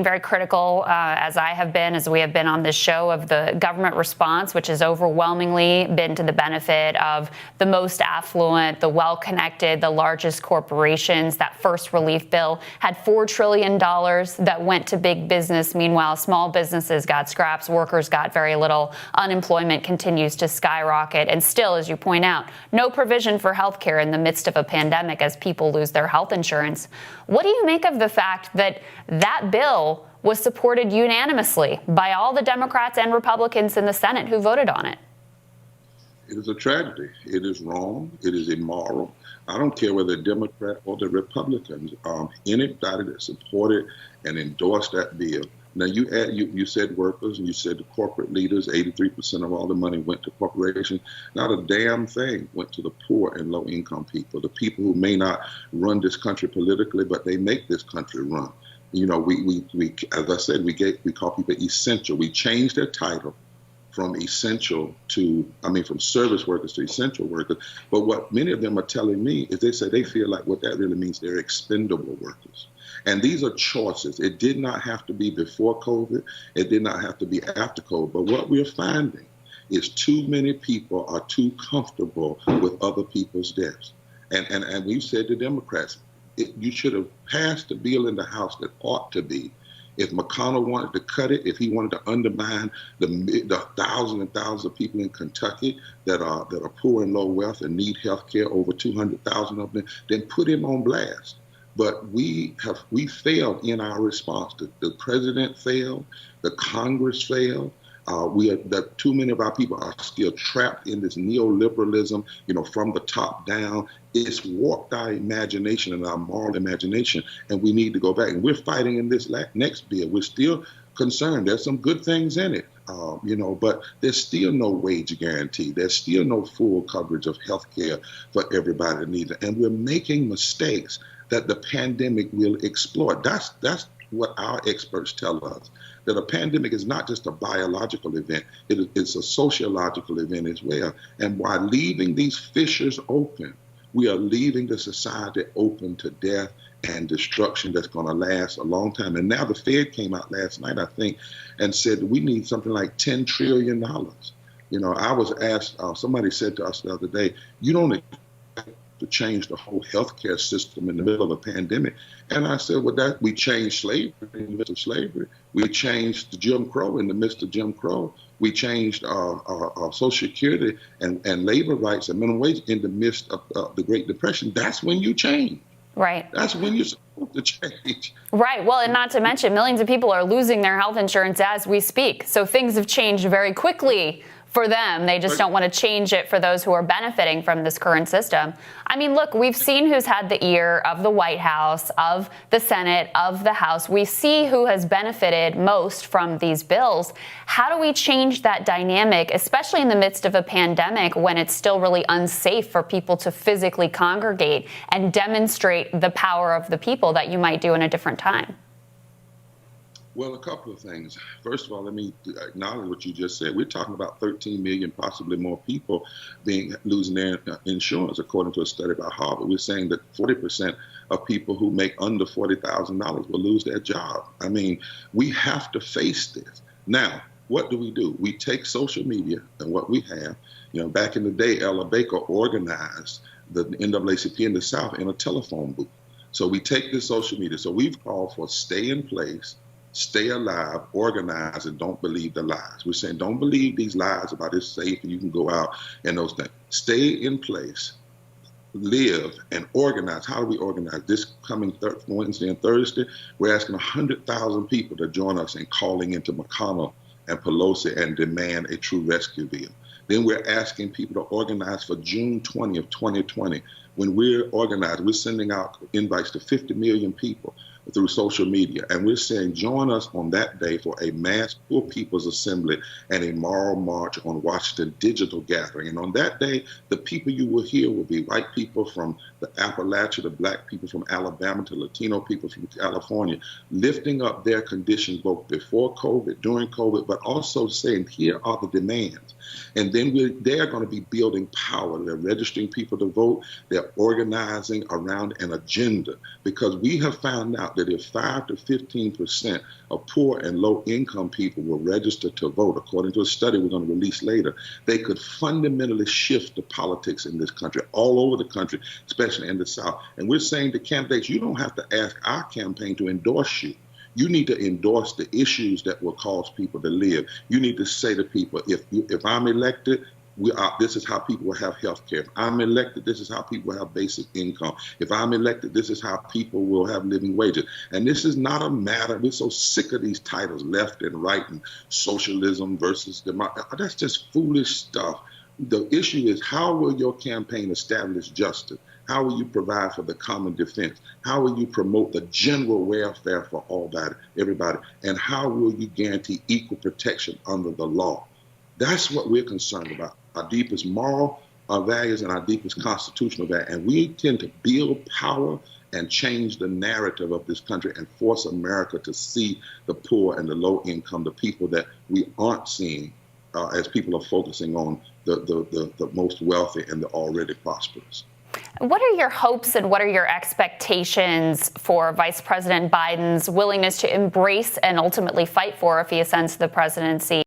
very critical, as I have been, as we have been on this show, of the government response, which has overwhelmingly been to the benefit of the most affluent, the well-connected, the largest corporations. That first relief bill had $4 trillion that went to big business. Meanwhile, small businesses got scraps, workers got very little, unemployment continues to skyrocket, and still, as you point out, no provision for health care in the midst of a pandemic as people lose their health insurance. What do you make of the fact that that bill was supported unanimously by all the Democrats and Republicans in the Senate who voted on it? It is a tragedy. It is wrong. It is immoral. I don't care whether the Democrat or the Republicans, anybody that supported and endorsed that bill. Now, you said workers and you said the corporate leaders, 83% of all the money went to corporations. Not a damn thing went to the poor and low-income people, the people who may not run this country politically, but they make this country run. You know, we as I said, we call people essential. We changed their title from essential from service workers to essential workers. But what many of them are telling me is they say they feel like what that really means, they're expendable workers. And these are choices. It did not have to be before COVID. It did not have to be after COVID. But what we're finding is too many people are too comfortable with other people's deaths. And we've said to Democrats, you should have passed the bill in the House that ought to be. If McConnell wanted to cut it, if he wanted to undermine the thousands and thousands of people in Kentucky that are poor and low wealth and need health care, over 200,000 of them, then put him on blast. But we failed in our response. The president failed, the Congress failed. Too many of our people are still trapped in this neoliberalism, from the top down. It's warped our imagination and our moral imagination, and we need to go back. And we're fighting in this next bill. We're still concerned. There's some good things in it, but there's still no wage guarantee. There's still no full coverage of health care for everybody that needs it. And we're making mistakes that the pandemic will exploit. That's what our experts tell us, that a pandemic is not just a biological event, it's a sociological event as well. And by leaving these fissures open, we are leaving the society open to death and destruction that's going to last a long time. And now the Fed came out last night, I think, and said we need something like $10 trillion. I was asked, somebody said to us the other day, you don't expect to change the whole healthcare system in the middle of a pandemic. And I said, we changed slavery in the midst of slavery. We changed Jim Crow in the midst of Jim Crow. We changed our Social Security and labor rights and minimum wage in the midst of the Great Depression. That's when you change. Right. That's when you're supposed to change. Right. Well, and not to mention, millions of people are losing their health insurance as we speak. So things have changed very quickly for them. They just don't want to change it for those who are benefiting from this current system. I mean, look, we've seen who's had the ear of the White House, of the Senate, of the House. We see who has benefited most from these bills. How do we change that dynamic, especially in the midst of a pandemic when it's still really unsafe for people to physically congregate and demonstrate the power of the people that you might do in a different time? Well, a couple of things. First of all, let me acknowledge what you just said. We're talking about 13 million, possibly more people losing their insurance, according to a study by Harvard. We're saying that 40% of people who make under $40,000 will lose their job. I mean, we have to face this. Now, what do? We take social media and what we have. Back in the day, Ella Baker organized the NAACP in the South in a telephone booth. So we take this social media. So we've called for stay in place, stay alive, organize, and don't believe the lies. We're saying don't believe these lies about it's safe and you can go out and those things. Stay in place, live, and organize. How do we organize? This coming Wednesday and Thursday, we're asking 100,000 people to join us in calling into McConnell and Pelosi and demand a true rescue bill. Then we're asking people to organize for June 20th, 2020. When we're organized, we're sending out invites to 50 million people through social media. And we're saying, join us on that day for a mass full people's assembly and a moral march on Washington digital gathering. And on that day, the people you will hear will be white people from the Appalachia, the black people from Alabama, to Latino people from California, lifting up their conditions both before COVID, during COVID, but also saying, here are the demands. And then they're going to be building power. They're registering people to vote. They're organizing around an agenda, because we have found out that if 5 to 15% of poor and low-income people were registered to vote, according to a study we're going to release later, they could fundamentally shift the politics in this country, all over the country, especially in the South. And we're saying to candidates, you don't have to ask our campaign to endorse you. You need to endorse the issues that will cause people to live. You need to say to people, if I'm elected, this is how people will have health care. If I'm elected, this is how people will have basic income. If I'm elected, this is how people will have living wages. And this is not a matter, we're so sick of these titles, left and right, and socialism versus democracy. That's just foolish stuff. The issue is, how will your campaign establish justice? How will you provide for the common defense? How will you promote the general welfare for everybody? And how will you guarantee equal protection under the law? That's what we're concerned about. Our deepest moral values and our deepest constitutional values. And we intend to build power and change the narrative of this country and force America to see the poor and the low income, the people that we aren't seeing as people are focusing on the most wealthy and the already prosperous. What are your hopes and what are your expectations for Vice President Biden's willingness to embrace and ultimately fight for, if he ascends to the presidency,